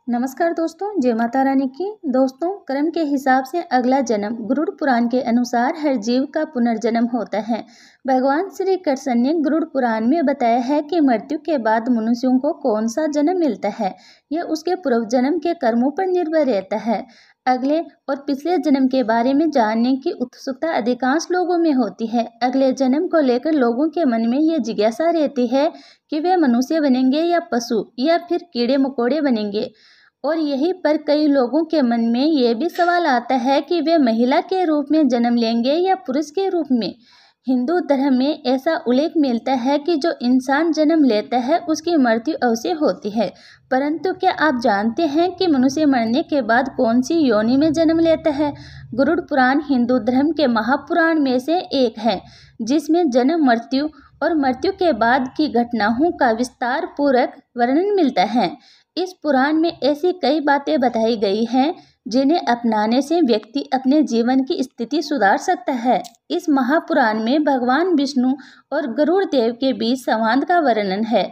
नमस्कार दोस्तों, जय माता रानी की। दोस्तों, कर्म के हिसाब से अगला जन्म गरुड़ पुराण के अनुसार हर जीव का पुनर्जन्म होता है। भगवान श्री कृष्ण ने गरुड़ पुराण में बताया है कि मृत्यु के बाद मनुष्यों को कौन सा जन्म मिलता है, यह उसके पूर्व जन्म के कर्मों पर निर्भर रहता है। अगले और पिछले जन्म के बारे में जानने की उत्सुकता अधिकांश लोगों में होती है। अगले जन्म को लेकर लोगों के मन में यह जिज्ञासा रहती है कि वे मनुष्य बनेंगे या पशु या फिर कीड़े मकोड़े बनेंगे। और यहीं पर कई लोगों के मन में यह भी सवाल आता है कि वे महिला के रूप में जन्म लेंगे या पुरुष के रूप में। हिंदू धर्म में ऐसा उल्लेख मिलता है कि जो इंसान जन्म लेता है उसकी मृत्यु अवश्य होती है, परंतु क्या आप जानते हैं कि मनुष्य मरने के बाद कौन सी योनि में जन्म लेता है? गरुड़ पुराण हिंदू धर्म के महापुराण में से एक है, जिसमें जन्म, मृत्यु और मृत्यु के बाद की घटनाओं का विस्तार पूर्वक वर्णन मिलता है। इस पुराण में ऐसी कई बातें बताई गई हैं जिन्हें अपनाने से व्यक्ति अपने जीवन की स्थिति सुधार सकता है। इस महापुराण में भगवान विष्णु और गरुड़ देव के बीच संवाद का वर्णन है।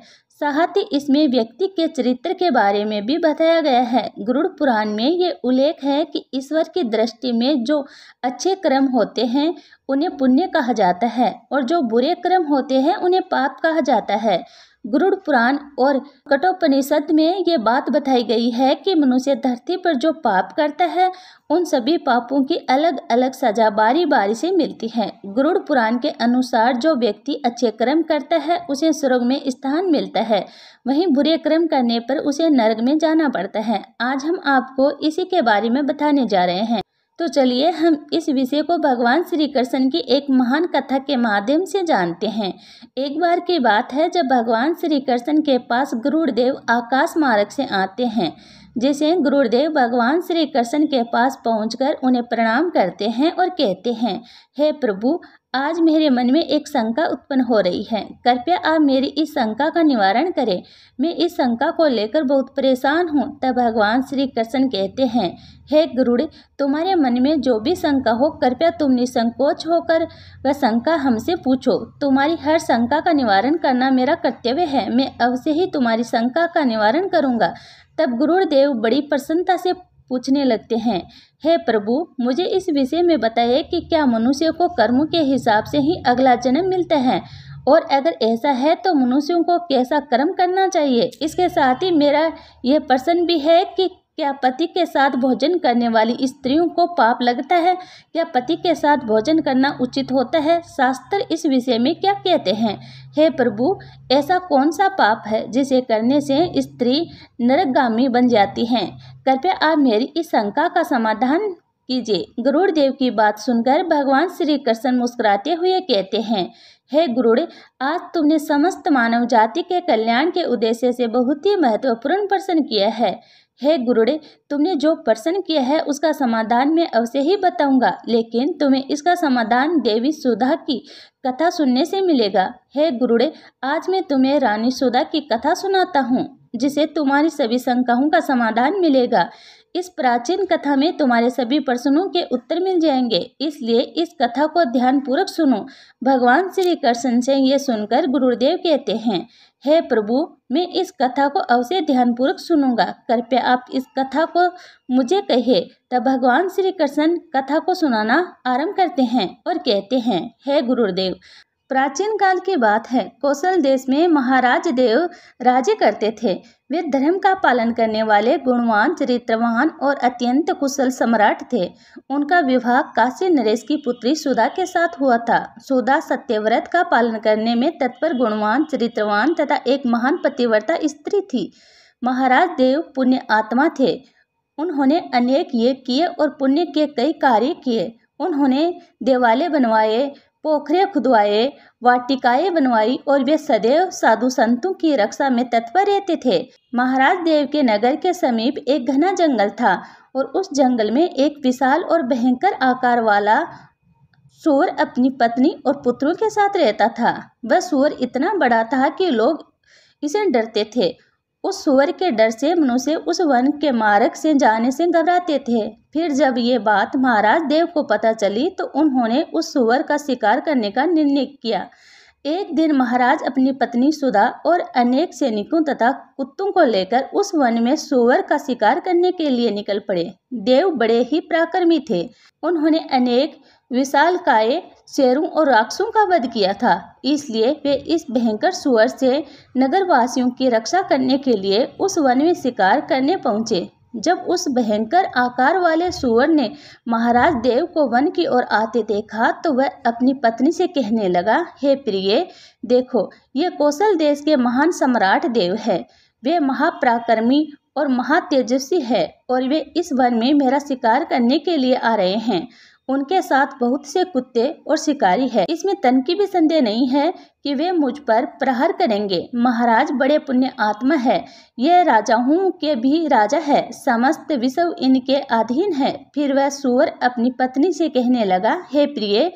साथ ही इसमें व्यक्ति के चरित्र के बारे में भी बताया गया है। गरुड़ पुराण में ये उल्लेख है कि ईश्वर की दृष्टि में जो अच्छे कर्म होते हैं उन्हें पुण्य कहा जाता है और जो बुरे कर्म होते हैं उन्हें पाप कहा जाता है। गरुड़ पुराण और कठोपनिषद में ये बात बताई गई है कि मनुष्य धरती पर जो पाप करता है उन सभी पापों की अलग अलग सजा बारी बारी से मिलती है। गरुड़ पुराण के अनुसार जो व्यक्ति अच्छे कर्म करता है उसे स्वर्ग में स्थान मिलता है, वहीं बुरे कर्म करने पर उसे नरक में जाना पड़ता है। आज हम आपको इसी के बारे में बताने जा रहे हैं। तो चलिए हम इस विषय को भगवान श्री कृष्ण की एक महान कथा के माध्यम से जानते हैं। एक बार की बात है जब भगवान श्री कृष्ण के पास गरुड़ देव आकाश मार्ग से आते हैं, जिसे गरुड़ देव भगवान श्री कृष्ण के पास पहुंचकर उन्हें प्रणाम करते हैं और कहते हैं, हे प्रभु, आज मेरे मन में एक शंका उत्पन्न हो रही है, कृपया आप मेरी इस शंका का निवारण करें। मैं इस शंका को लेकर बहुत परेशान हूँ। तब भगवान श्री कृष्ण कहते हैं, हे गरुड़, तुम्हारे मन में जो भी शंका हो कृपया तुम निसंकोच होकर वह शंका हमसे पूछो। तुम्हारी हर शंका का निवारण करना मेरा कर्तव्य है। मैं अवश्य ही तुम्हारी शंका का निवारण करूँगा। तब गरुड़ देव बड़ी प्रसन्नता से पूछने लगते हैं, हे प्रभु, मुझे इस विषय में बताइए कि क्या मनुष्य को कर्मों के हिसाब से ही अगला जन्म मिलता है, और अगर ऐसा है तो मनुष्यों को कैसा कर्म करना चाहिए। इसके साथ ही मेरा यह प्रश्न भी है कि क्या पति के साथ भोजन करने वाली स्त्रियों को पाप लगता है? क्या पति के साथ भोजन करना उचित होता है? शास्त्र इस विषय में क्या कहते हैं? हे प्रभु, ऐसा कौन सा पाप है जिसे करने से स्त्री नरकगामी बन जाती हैं? कृपया आप मेरी इस शंका का समाधान कीजिए। गरुड़ देव की बात सुनकर भगवान श्री कृष्ण मुस्कुराते हुए कहते हैं, हे गरुड़, आज तुमने समस्त मानव जाति के कल्याण के उद्देश्य से बहुत ही महत्वपूर्ण प्रश्न किया है। हे गरुड़, तुमने जो प्रश्न किया है उसका समाधान मैं अवश्य ही बताऊंगा, लेकिन तुम्हें इसका समाधान देवी सुधा की कथा सुनने से मिलेगा। हे गरुड़, आज मैं तुम्हें रानी सुधा की कथा सुनाता हूँ, जिसे तुम्हारी सभी शंकाओं का समाधान मिलेगा। इस प्राचीन कथा में तुम्हारे सभी प्रश्नों के उत्तर मिल जाएंगे, इसलिए इस कथा को ध्यानपूर्वक सुनो। भगवान श्री कृष्ण से यह सुनकर गुरुदेव कहते हैं, हे प्रभु, मैं इस कथा को अवश्य ध्यानपूर्वक सुनूंगा, कृपया आप इस कथा को मुझे कहिए। तब भगवान श्री कृष्ण कथा को सुनाना आरंभ करते हैं और कहते हैं, हे गुरुदेव, प्राचीन काल की बात है। कौशल देश में महाराज देव राज्य करते थे। वे धर्म का पालन करने वाले गुणवान, चरित्रवान और अत्यंत कुशल सम्राट थे। उनका विवाह काशी नरेश की पुत्री सुधा के साथ हुआ था। सुधा सत्यव्रत का पालन करने में तत्पर, गुणवान, चरित्रवान तथा एक महान पतिव्रता स्त्री थी। महाराज देव पुण्य आत्मा थे। उन्होंने अनेक यज्ञ किए और पुण्य के कई कार्य किए। उन्होंने देवालय बनवाए, पोखरे खुदवाए, वाटिकाएं बनवाई और वे सदैव साधु संतों की रक्षा में तत्पर रहते थे। महाराज देव के नगर के समीप एक घना जंगल था और उस जंगल में एक विशाल और भयंकर आकार वाला सूअर अपनी पत्नी और पुत्रों के साथ रहता था। वह सूअर इतना बड़ा था कि लोग इसे डरते थे। उस सूअर के डर से मनुष्य उस वन के मार्ग से जाने से घबराते थे। फिर जब ये बात महाराज देव को पता चली तो उन्होंने उस सूअर का शिकार करने का निर्णय किया। एक दिन महाराज अपनी पत्नी सुधा और अनेक सैनिकों तथा कुत्तों को लेकर उस वन में सूअर का शिकार करने के लिए निकल पड़े। देव बड़े ही पराक्रमी थे। उन्होंने अनेक विशालकाय शेरों और राक्षसों का वध किया था, इसलिए वे इस भयंकर सूअर से नगरवासियों की रक्षा करने के लिए उस वन में शिकार करने पहुंचे। जब उस भयंकर आकार वाले सूअर ने महाराज देव को वन की ओर आते देखा तो वह अपनी पत्नी से कहने लगा, हे प्रिय, देखो, ये कौशल देश के महान सम्राट देव है। वे महापराक्रमी और महातेजस्वी है और वे इस वन में मेरा शिकार करने के लिए आ रहे हैं। उनके साथ बहुत से कुत्ते और शिकारी है। इसमें तनकी भी संदेह नहीं है कि वे मुझ पर प्रहार करेंगे। महाराज बड़े पुण्य आत्मा है। यह राजाओं के भी राजा है। समस्त विश्व इनके अधीन है। फिर वह सूअर अपनी पत्नी से कहने लगा, हे प्रिय,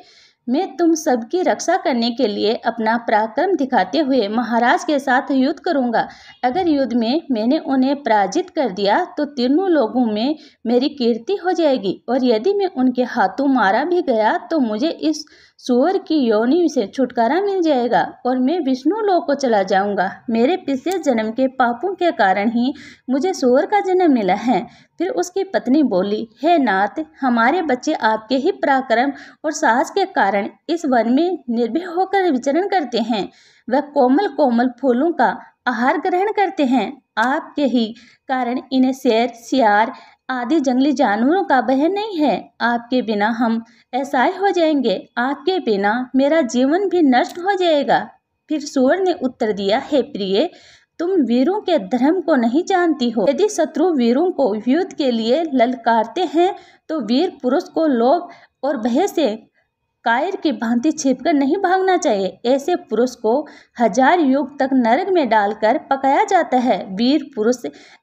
मैं तुम सबकी रक्षा करने के लिए अपना पराक्रम दिखाते हुए महाराज के साथ युद्ध करूंगा। अगर युद्ध में मैंने उन्हें पराजित कर दिया तो तीनों लोगों में मेरी कीर्ति हो जाएगी, और यदि मैं उनके हाथों मारा भी गया तो मुझे इस सूअर की योनि से छुटकारा मिल जाएगा और मैं विष्णु लोक को चला जाऊंगा। मेरे पिछले जन्म के पापों के कारण ही मुझे सूअर का जन्म मिला है। फिर उसकी पत्नी बोली, हे नाथ, हमारे बच्चे आपके ही पराक्रम और साहस के कारण इस वन में निर्भय होकर विचरण करते हैं। वह कोमल कोमल फूलों का आहार ग्रहण करते हैं। आपके ही कारण इन्हें शेर, सियार आदि जंगली जानवरों का भय नहीं है। आपके बिना हम असहाय हो जाएंगे। आपके बिना मेरा जीवन भी नष्ट हो जाएगा। फिर सूअर ने उत्तर दिया, हे प्रिय, तुम वीरों के धर्म को नहीं जानती हो। यदि शत्रु वीरों को युद्ध के लिए ललकारते हैं तो वीर पुरुष को लोभ और भय से कायर की भांति छिपकर नहीं भागना चाहिए। ऐसे पुरुष को 1000 युग तक नरक में डालकर पकाया जाता है। वीर पुरुष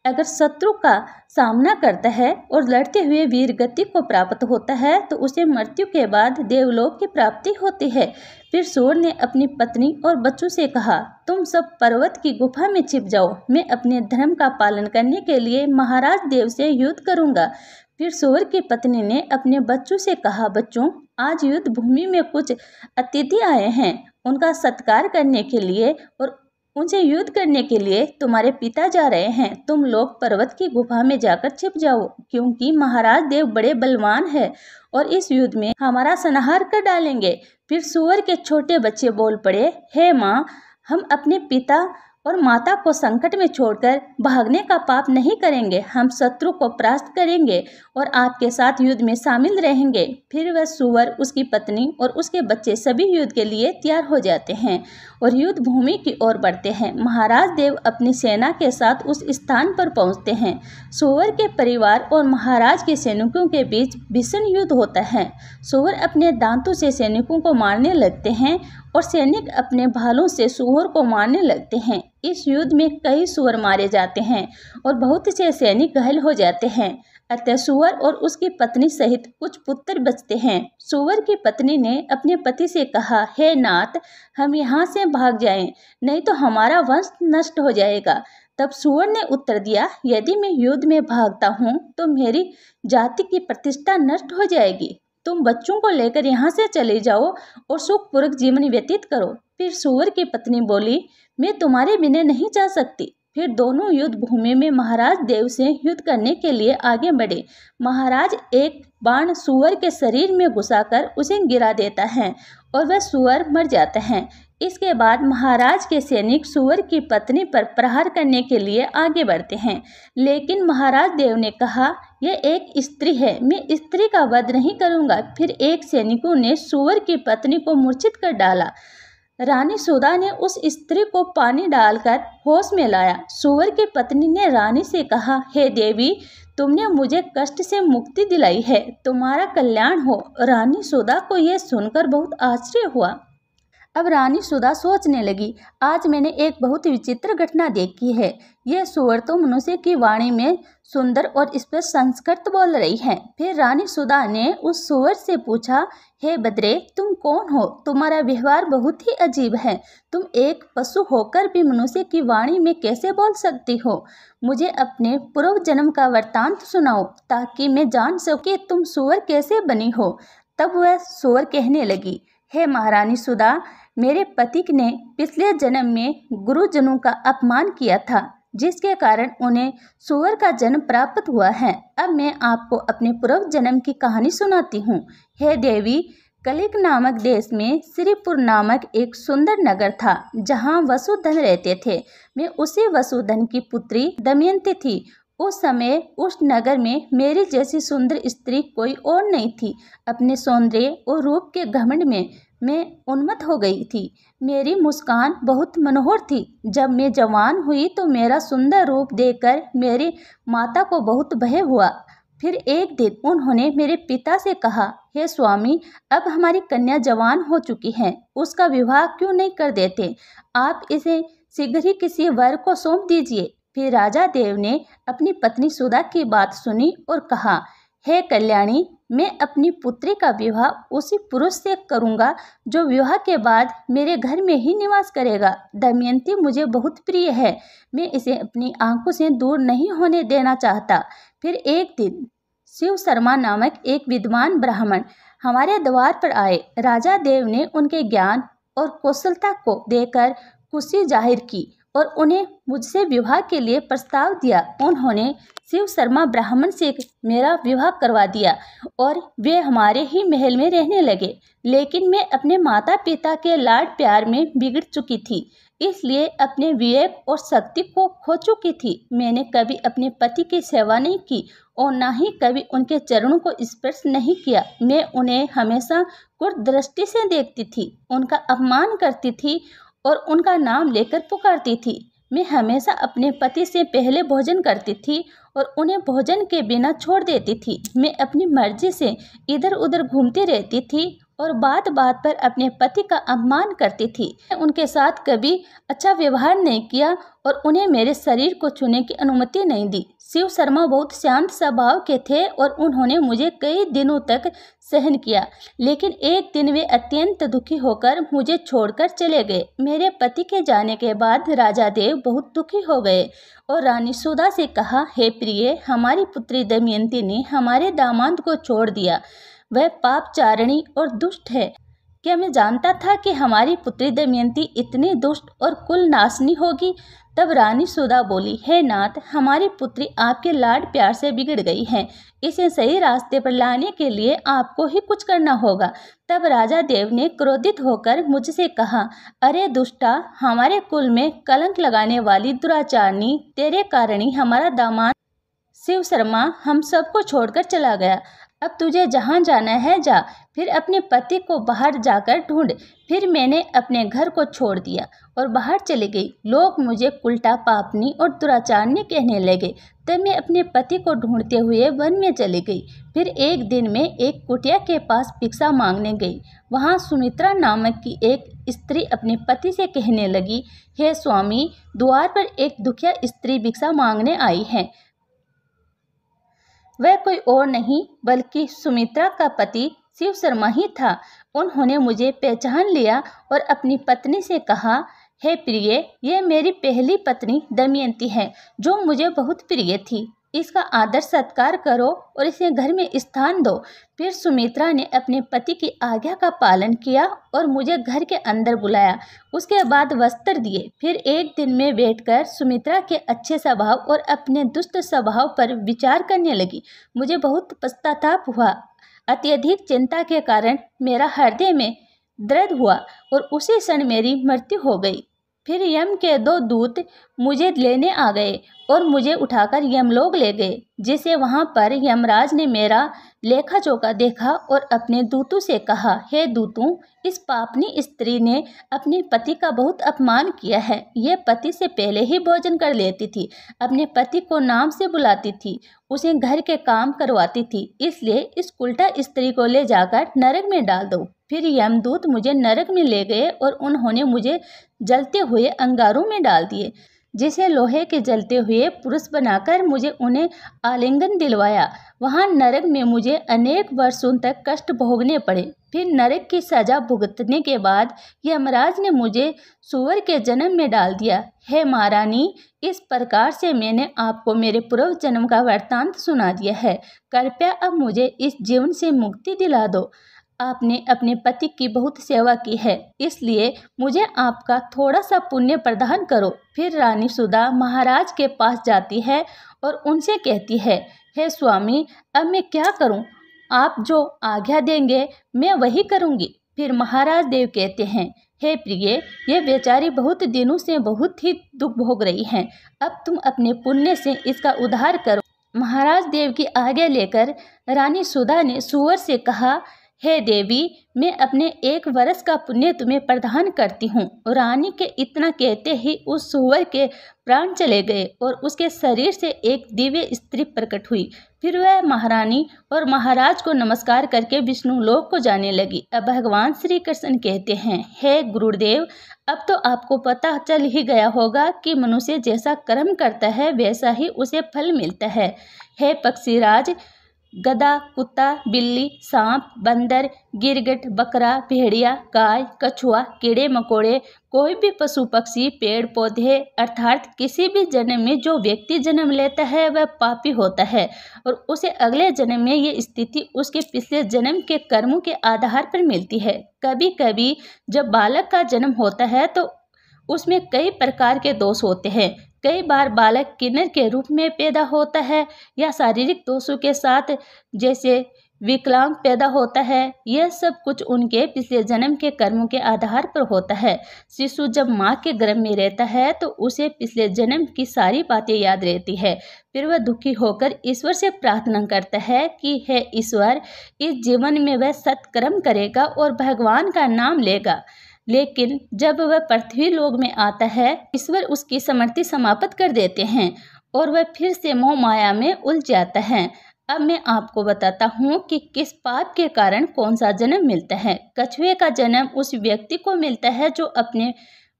अगर शत्रु का सामना करता है और लड़ते हुए वीर गति को प्राप्त होता है तो उसे मृत्यु के बाद देवलोक की प्राप्ति होती है। फिर सूअर ने अपनी पत्नी और बच्चों से कहा, तुम सब पर्वत की गुफा में छिप जाओ। मैं अपने धर्म का पालन करने के लिए महाराज देव से युद्ध करूंगा। फिर सूअर की पत्नी ने अपने बच्चों से कहा, बच्चों, आज युद्ध भूमि में कुछ अतिथि आए हैं। उनका सत्कार करने के लिए और उनसे युद्ध करने के लिए तुम्हारे पिता जा रहे हैं। तुम लोग पर्वत की गुफा में जाकर छिप जाओ, क्योंकि महाराज देव बड़े बलवान है और इस युद्ध में हमारा संहार कर डालेंगे। फिर सूअर के छोटे बच्चे बोल पड़े, हे माँ, हम अपने पिता और माता को संकट में छोड़कर भागने का पाप नहीं करेंगे। हम शत्रु को परास्त करेंगे और आपके साथ युद्ध में शामिल रहेंगे। फिर वह सूअर, उसकी पत्नी और उसके बच्चे सभी युद्ध के लिए तैयार हो जाते हैं और युद्ध भूमि की ओर बढ़ते हैं। महाराज देव अपनी सेना के साथ उस स्थान पर पहुंचते हैं। सूअर के परिवार और महाराज के सैनिकों के बीच भीषण युद्ध होता है। सूअर अपने दांतों से सैनिकों को मारने लगते हैं और सैनिक अपने भालों से सूअर को मारने लगते हैं। इस युद्ध में कई सूअर मारे जाते हैं और बहुत से सैनिक घायल हो जाते हैं। अतः सूअर और उसकी पत्नी सहित कुछ पुत्र बचते हैं। सूअर की पत्नी ने अपने पति से कहा, हे नाथ, हम यहाँ से भाग जाएं, नहीं तो हमारा वंश नष्ट हो जाएगा। तब सूअर ने उत्तर दिया, यदि मैं युद्ध में भागता हूँ तो मेरी जाति की प्रतिष्ठा नष्ट हो जाएगी। तुम बच्चों को लेकर यहाँ से चले जाओ और सुखपूर्वक जीवन व्यतीत करो। फिर सूअर की पत्नी बोली, मैं तुम्हारे बिना नहीं जा सकती। फिर दोनों युद्ध भूमि में महाराज देव से युद्ध करने के लिए आगे बढ़े। महाराज एक बाण सूअर के शरीर में घुसाकर उसे गिरा देता है और वह सूअर मर जाता है। इसके बाद महाराज के सैनिक सूअर की पत्नी पर प्रहार करने के लिए आगे बढ़ते हैं, लेकिन महाराज देव ने कहा, यह एक स्त्री है, मैं स्त्री का वध नहीं करूंगा। फिर एक सैनिकों ने सूअर की पत्नी को मूर्छित कर डाला। रानी सुधा ने उस स्त्री को पानी डालकर होश में लाया। सूअर की पत्नी ने रानी से कहा, हे देवी, तुमने मुझे कष्ट से मुक्ति दिलाई है, तुम्हारा कल्याण हो। रानी सुधा को यह सुनकर बहुत आश्चर्य हुआ। अब रानी सुधा सोचने लगी, आज मैंने एक बहुत विचित्र घटना देखी है। यह सूअर तो मनुष्य की वाणी में सुंदर और स्पष्ट संस्कृत बोल रही है। फिर रानी सुधा ने उस सूअर से पूछा, हे बद्रे, तुम कौन हो? तुम्हारा व्यवहार बहुत ही अजीब है। तुम एक पशु होकर भी मनुष्य की वाणी में कैसे बोल सकती हो? मुझे अपने पूर्व जन्म का वृत्तांत सुनाओ ताकि मैं जान सके तुम सूअर कैसे बनी हो। तब वह सूअर कहने लगी, हे महारानी सुधा, मेरे पति ने पिछले जन्म में गुरुजनों का अपमान किया था, जिसके कारण उन्हें सूअर का जन्म प्राप्त हुआ है। अब मैं आपको अपने पूर्व जन्म की कहानी सुनाती हूँ। हे देवी, कलिक नामक देश में श्रीपुर नामक एक सुंदर नगर था, जहाँ वसुधन रहते थे। मैं उसी वसुधन की पुत्री दमयंती थी। उस समय उस नगर में मेरी जैसी सुंदर स्त्री कोई और नहीं थी। अपने सौंदर्य और रूप के घमंड में मैं उन्मत्त हो गई थी। मेरी मुस्कान बहुत मनोहर थी। जब मैं जवान हुई तो मेरा सुंदर रूप देखकर मेरी माता को बहुत भय हुआ। फिर एक दिन उन्होंने मेरे पिता से कहा, हे स्वामी, अब हमारी कन्या जवान हो चुकी है, उसका विवाह क्यों नहीं कर देते? आप इसे शीघ्र ही किसी वर को सौंप दीजिए। फिर राजा देव ने अपनी पत्नी सुधा की बात सुनी और कहा, हे कल्याणी, मैं अपनी पुत्री का विवाह उसी पुरुष से करूंगा जो विवाह के बाद मेरे घर में ही निवास करेगा। दमयंती मुझे बहुत प्रिय है, मैं इसे अपनी आंखों से दूर नहीं होने देना चाहता। फिर एक दिन शिव शर्मा नामक एक विद्वान ब्राह्मण हमारे द्वार पर आए। राजा देव ने उनके ज्ञान और कौशलता को देखकर खुशी जाहिर की और उन्हें मुझसे विवाह के लिए प्रस्ताव दिया। उन्होंने शिव शर्मा ब्राह्मण से मेरा विवाह करवा दिया और वे हमारे ही महल में रहने लगे। लेकिन मैं अपने माता पिता के लाड प्यार में बिगड़ चुकी थी, इसलिए अपने विवेक और शक्ति को खो चुकी थी। मैंने कभी अपने पति की सेवा नहीं की और न ही कभी उनके चरणों को स्पर्श नहीं किया। मैं उन्हें हमेशा क्रूर दृष्टि से देखती थी, उनका अपमान करती थी और उनका नाम लेकर पुकारती थी। मैं हमेशा अपने पति से पहले भोजन करती थी और उन्हें भोजन के बिना छोड़ देती थी। मैं अपनी मर्जी से इधर उधर घूमती रहती थी और बात बात पर अपने पति का अपमान करती थी। मैं उनके साथ कभी अच्छा व्यवहार नहीं किया और उन्हें मेरे शरीर को छूने की अनुमति नहीं दी। शिव शर्मा बहुत शांत स्वभाव के थे और उन्होंने मुझे कई दिनों तक सहन किया, लेकिन एक दिन वे अत्यंत दुखी होकर मुझे छोड़कर चले गए। मेरे पति के जाने के बाद राजा देव बहुत दुखी हो गए और रानी सुधा से कहा, हे प्रिय, हमारी पुत्री दमयंती ने हमारे दामाद को छोड़ दिया। वह पापचारिणी और दुष्ट है। क्या मैं जानता था कि हमारी पुत्री दमयंती इतनी दुष्ट और कुल नाशनी होगी? तब रानी सुधा बोली, हे नाथ, हमारी पुत्री आपके लाड प्यार से बिगड़ गई है। इसे सही रास्ते पर लाने के लिए आपको ही कुछ करना होगा। तब राजा देव ने क्रोधित होकर मुझसे कहा, अरे दुष्टा, हमारे कुल में कलंक लगाने वाली दुराचारणी, तेरे कारण ही हमारा दामाद शिव शर्मा हम सबको छोड़कर चला गया। अब तुझे जहाँ जाना है जा, फिर अपने पति को बाहर जाकर ढूंढ। फिर मैंने अपने घर को छोड़ दिया और बाहर चली गई। लोग मुझे उल्टा पापनी और दुराचारनी कहने लगे। तब मैं अपने पति को ढूंढते हुए वन में चली गई। फिर एक दिन मैं एक कुटिया के पास भिक्षा मांगने गई। वहाँ सुमित्रा नामक की एक स्त्री अपने पति से कहने लगी, हे स्वामी, द्वार पर एक दुखिया स्त्री भिक्षा मांगने आई है। वह कोई और नहीं बल्कि सुमित्रा का पति शिव शर्मा ही था। उन्होंने मुझे पहचान लिया और अपनी पत्नी से कहा, हे प्रिय, यह मेरी पहली पत्नी दमयंती है, जो मुझे बहुत प्रिय थी। इसका आदर सत्कार करो और इसे घर में स्थान दो। फिर सुमित्रा ने अपने पति की आज्ञा का पालन किया और मुझे घर के अंदर बुलाया। उसके बाद वस्त्र दिए। फिर एक दिन में बैठकर सुमित्रा के अच्छे स्वभाव और अपने दुष्ट स्वभाव पर विचार करने लगी। मुझे बहुत पश्चाताप हुआ। अत्यधिक चिंता के कारण मेरा हृदय में दर्द हुआ और उसी क्षण मेरी मृत्यु हो गई। फिर यम के 2 दूत मुझे लेने आ गए और मुझे उठाकर यमलोक ले गए, जिसे वहां पर यमराज ने मेरा लेखा जोखा देखा और अपने दूतों से कहा, हे दूतों, इस पापनी स्त्री ने अपने पति का बहुत अपमान किया है। ये पति से पहले ही भोजन कर लेती थी, अपने पति को नाम से बुलाती थी, उसे घर के काम करवाती थी। इसलिए इस उल्टा स्त्री को ले जाकर नरक में डाल दो। फिर यमदूत मुझे नरक में ले गए और उन्होंने मुझे जलते हुए अंगारों में डाल दिए, जिसे लोहे के जलते हुए पुरुष बनाकर मुझे उन्हें आलिंगन दिलवाया। वहां नरक में मुझे अनेक वर्षों तक कष्ट भोगने पड़े। फिर नरक की सजा भुगतने के बाद यमराज ने मुझे सूअर के जन्म में डाल दिया। हे महारानी, इस प्रकार से मैंने आपको मेरे पूर्व जन्म का वृत्तांत सुना दिया है। कृपया अब मुझे इस जीवन से मुक्ति दिला दो। आपने अपने पति की बहुत सेवा की है, इसलिए मुझे आपका थोड़ा सा पुण्य प्रदान करो। फिर रानी सुधा महाराज के पास जाती है और उनसे कहती है, हे स्वामी, अब मैं क्या करूं? आप जो आज्ञा देंगे मैं वही करूंगी। फिर महाराज देव कहते हैं, हे प्रिय, ये बेचारी बहुत दिनों से बहुत ही दुख भोग रही हैं। अब तुम अपने पुण्य से इसका उद्धार करो। महाराज देव की आज्ञा लेकर रानी सुधा ने सूअर से कहा, हे देवी, मैं अपने 1 वर्ष का पुण्य तुम्हें प्रदान करती हूँ। रानी के इतना कहते ही उस सूअर के प्राण चले गए और उसके शरीर से एक दिव्य स्त्री प्रकट हुई। फिर वह महारानी और महाराज को नमस्कार करके विष्णु लोक को जाने लगी। अब भगवान श्री कृष्ण कहते हैं, हे गुरुदेव, अब तो आपको पता चल ही गया होगा कि मनुष्य जैसा कर्म करता है वैसा ही उसे फल मिलता है। हे पक्षीराज, गधा, कुत्ता, बिल्ली, सांप, बंदर, गिरगिट, बकरा, भेड़िया, गाय, कछुआ, कीड़े मकोड़े, कोई भी पशु पक्षी, पेड़ पौधे अर्थात किसी भी जन्म में जो व्यक्ति जन्म लेता है वह पापी होता है और उसे अगले जन्म में ये स्थिति उसके पिछले जन्म के कर्मों के आधार पर मिलती है। कभी कभी जब बालक का जन्म होता है तो उसमें कई प्रकार के दोष होते हैं। कई बार बालक किन्नर के रूप में पैदा होता है या शारीरिक दोषों के साथ जैसे विकलांग पैदा होता है। यह सब कुछ उनके पिछले जन्म के कर्मों के आधार पर होता है। शिशु जब माँ के गर्भ में रहता है तो उसे पिछले जन्म की सारी बातें याद रहती है। फिर वह दुखी होकर ईश्वर से प्रार्थना करता है कि हे ईश्वर, इस जीवन में वह सत्कर्म करेगा और भगवान का नाम लेगा। लेकिन जब वह पृथ्वी लोक में आता है, ईश्वर उसकी समृद्धि समाप्त कर देते हैं और वह फिर से मोह माया में उलझ जाता है। अब मैं आपको बताता हूँ कि किस पाप के कारण कौन सा जन्म मिलता है। कछुए का जन्म उस व्यक्ति को मिलता है जो अपने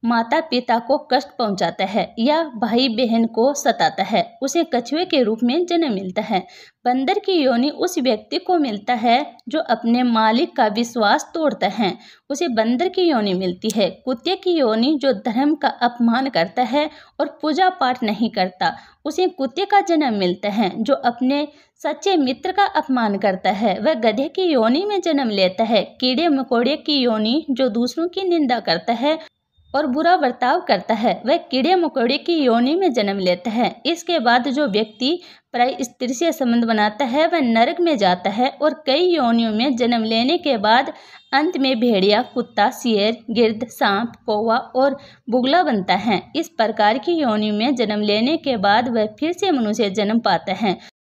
माता पिता को कष्ट पहुंचाता है या भाई बहन को सताता है, उसे कछुए के रूप में जन्म मिलता है। बंदर की योनि उस व्यक्ति को मिलता है जो अपने मालिक का विश्वास तोड़ता है, उसे बंदर की योनि मिलती है। कुत्ते की योनि जो धर्म का अपमान करता है और पूजा पाठ नहीं करता, उसे कुत्ते का जन्म मिलता है। जो अपने सच्चे मित्र का अपमान करता है वह गधे की योनि में जन्म लेता है। कीड़े मकोड़े की योनि जो दूसरों की निंदा करता है और बुरा बर्ताव करता है वह कीड़े मकोड़े की योनि में जन्म लेता है। इसके बाद जो व्यक्ति पराई स्त्री से संबंध बनाता है वह नरक में जाता है और कई योनियों में जन्म लेने के बाद अंत में भेड़िया, कुत्ता, शेर, गिद्ध, सांप, कौवा और बुगला बनता है। इस प्रकार की योनियों में जन्म लेने के बाद वह फिर से मनुष्य जन्म पाता है।